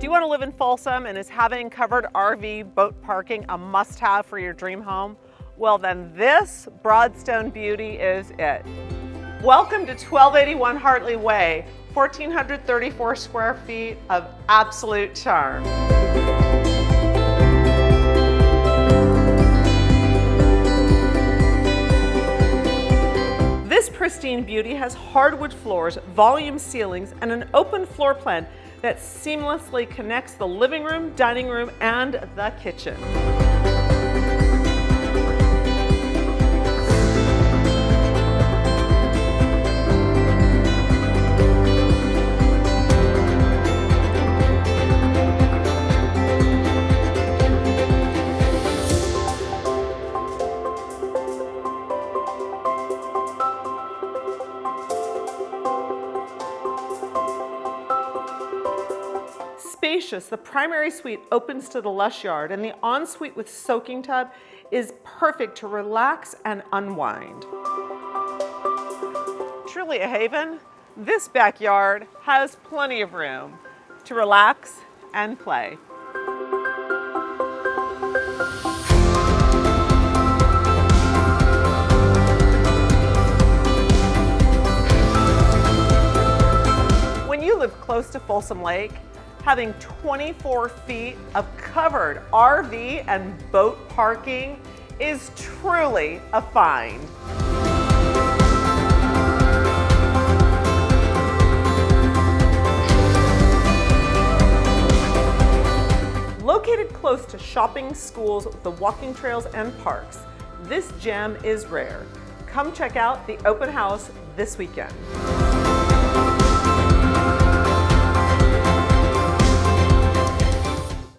you want to live in Folsom and is having covered RV boat parking a must-have for your dream home? Well, then this Broadstone beauty is it. Welcome to 1281 Hartley Way, 1,434 square feet of absolute charm. This pristine beauty has hardwood floors, volume ceilings, and an open floor plan that seamlessly connects the living room, dining room, and the kitchen. Spacious, the primary suite opens to the lush yard, and the ensuite with soaking tub is perfect to relax and unwind. Truly a haven, this backyard has plenty of room to relax and play. When you live close to Folsom Lake, having 24 feet of covered RV and boat parking is truly a find. Located close to shopping, schools, the walking trails, and parks, this gem is rare. Come check out the open house this weekend.